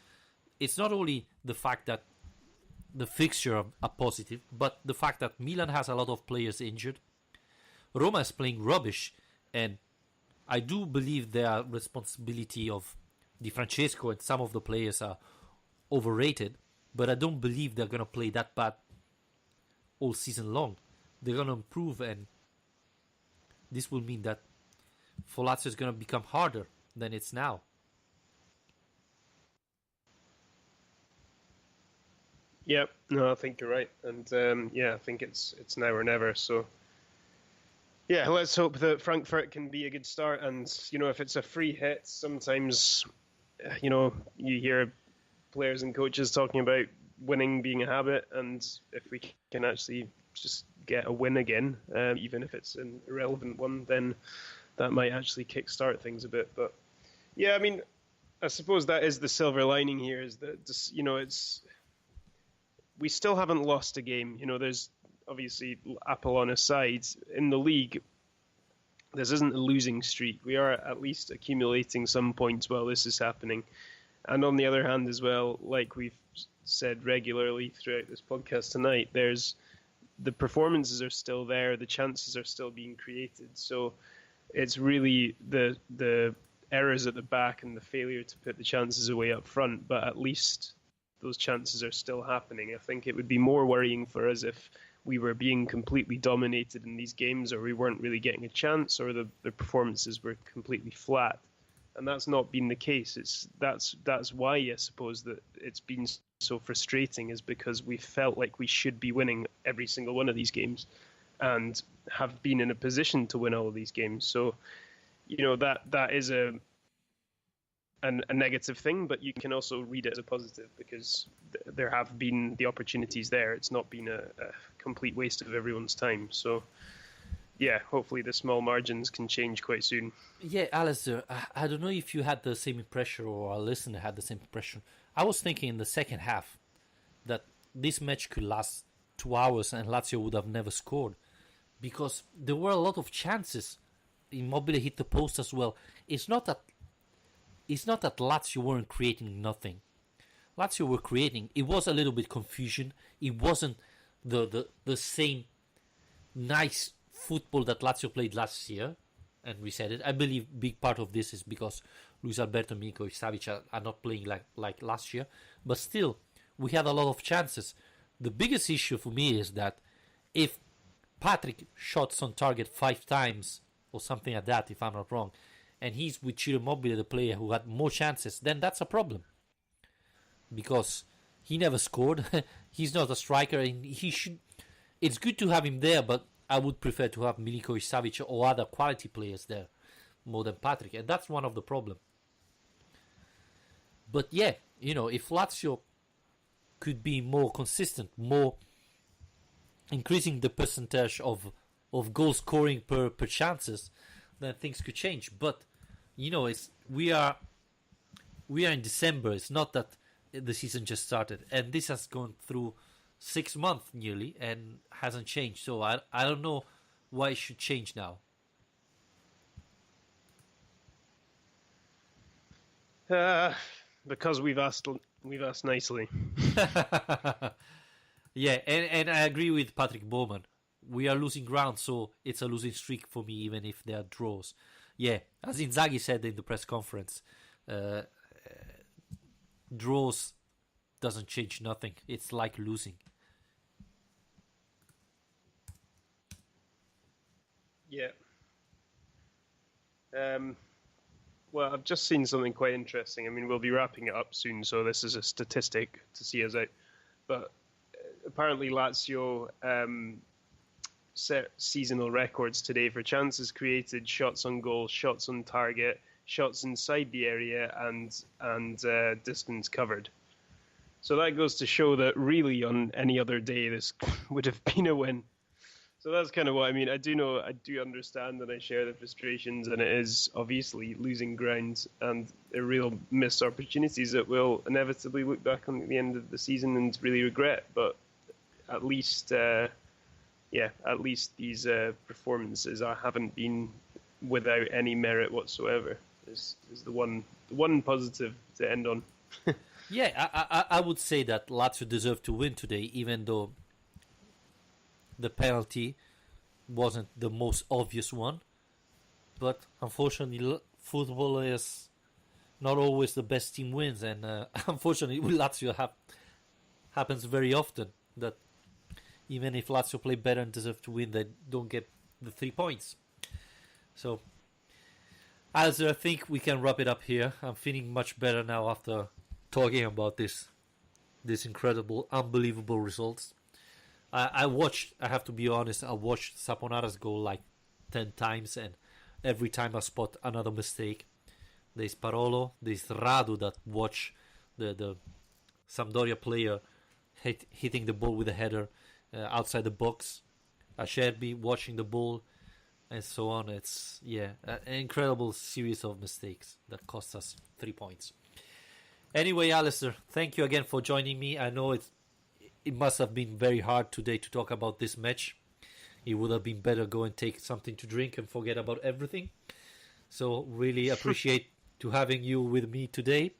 it's not only the fact that the fixture are positive, but the fact that Milan has a lot of players injured. Roma is playing rubbish, and I do believe their responsibility of Di Francesco and some of the players are overrated, but I don't believe they're going to play that bad all season long. They're going to improve, and this will mean that for Lazio is going to become harder than it's now. Yep, no, I think you're right, and yeah, I think it's now or never. So, yeah, let's hope that Frankfurt can be a good start. And if it's a free hit, sometimes you hear players and coaches talking about winning being a habit, and if we can actually just get a win again, even if it's an irrelevant one, then that might actually kickstart things a bit. But yeah, I mean, I suppose that is the silver lining here, is that just, we still haven't lost a game. There's obviously Apollon aside, in the league, this isn't a losing streak. We are at least accumulating some points while this is happening. And on the other hand as well, like we've said regularly throughout this podcast tonight, the performances are still there, the chances are still being created. So it's really the errors at the back and the failure to put the chances away up front, but at least those chances are still happening. I think it would be more worrying for us if we were being completely dominated in these games, or we weren't really getting a chance, or the performances were completely flat. And that's not been the case. That's why I suppose that it's been so frustrating, is because we felt like we should be winning every single one of these games and have been in a position to win all of these games. So, that is a negative thing, but you can also read it as a positive, because there have been the opportunities there. It's not been a complete waste of everyone's time. So, yeah, hopefully the small margins can change quite soon. Yeah, Alistair, I don't know if you had the same impression or our listener had the same impression. I was thinking in the second half that this match could last 2 hours and Lazio would have never scored, because there were a lot of chances. Immobile hit the post as well. It's not that Lazio weren't creating nothing. Lazio were creating. It was a little bit confusion. It wasn't the same nice football that Lazio played last year, and we said it. I believe big part of this is because Luis Alberto and Milinkovic-Savic are not playing like last year, but still we had a lot of chances. The biggest issue for me is that if Patrick shots on target 5 times or something like that, if I'm not wrong, and he's with Ciro Immobile, the player who had more chances, then that's a problem, because he never scored. He's not a striker, and he should. It's good to have him there, but I would prefer to have Milinkovic-Savic or other quality players there more than Patrick, and that's one of the problems. But yeah, if Lazio could be more consistent, more increasing the percentage of goal scoring per chances, then things could change. But we are in December. It's not that the season just started, and this has gone through 6 months nearly and hasn't changed. So I don't know why it should change now. Because we've asked nicely. Yeah, and I agree with Patrick Bowman. We are losing ground, so it's a losing streak for me, even if there are draws. Yeah, as Inzaghi said in the press conference, draws doesn't change nothing. It's like losing. Yeah. Well, I've just seen something quite interesting. I mean, we'll be wrapping it up soon, so this is a statistic to see us out. But apparently Lazio set seasonal records today for chances created, shots on goal, shots on target, shots inside the area, and distance covered. So that goes to show that really on any other day this would have been a win. So that's kind of what I mean. I do understand, and I share the frustrations, and it is obviously losing ground and a real missed opportunities that we'll inevitably look back on at the end of the season and really regret. But at least these performances haven't been without any merit whatsoever. Is the one positive to end on. Yeah, I would say that Lazio deserved to win today, even though the penalty wasn't the most obvious one. But unfortunately, football is not always the best team wins, and unfortunately, with Lazio happens very often that even if Lazio play better and deserve to win, they don't get the 3 points. So, as I think we can wrap it up here. I'm feeling much better now after talking about this incredible, unbelievable results. I have to be honest, I watched Saponara's goal like 10 times, and every time I spot another mistake. There's Parolo, there's Radu that watch the Sampdoria player hitting the ball with a header outside the box. Acerbi watching the ball, and so on. It's an incredible series of mistakes that cost us 3 points. Anyway, Alistair, thank you again for joining me. I know it must have been very hard today to talk about this match. It would have been better go and take something to drink and forget about everything. So really appreciate to having you with me today.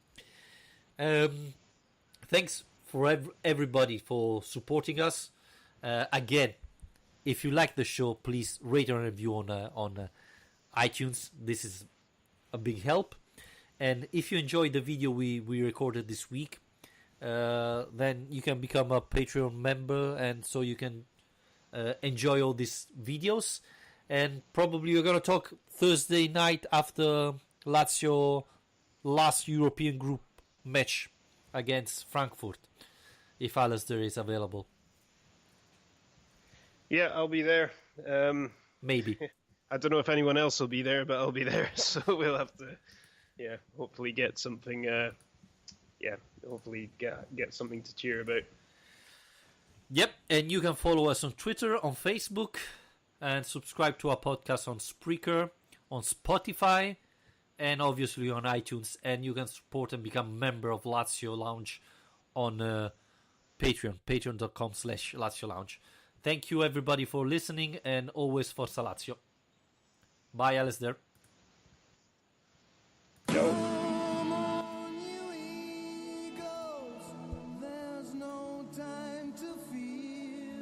Thanks for everybody for supporting us. Again, if you like the show, please rate and review on iTunes. This is a big help. And if you enjoyed the video we recorded this week, then you can become a Patreon member, and so you can enjoy all these videos. And probably we're going to talk Thursday night after Lazio last European group match against Frankfurt, if Alistair is available. Yeah, I'll be there. Maybe. I don't know if anyone else will be there, but I'll be there. So we'll have to, hopefully get something. Hopefully get something to cheer about. Yep, and you can follow us on Twitter, on Facebook, and subscribe to our podcast on Spreaker, on Spotify, and obviously on iTunes. And you can support and become a member of Lazio Lounge on Patreon, patreon.com/Lazio Lounge. Thank you everybody for listening, and always Forza Lazio. Bye, Alistair. Come on, you eagles, there's no time to fear.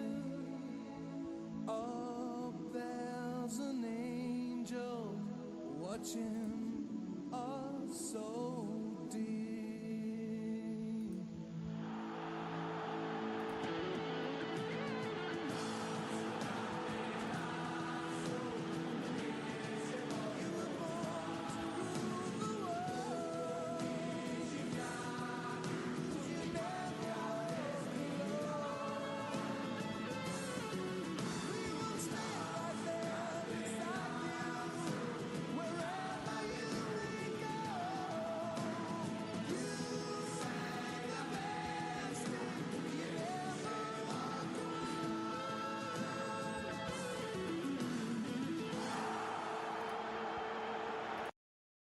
Up there's an angel watching.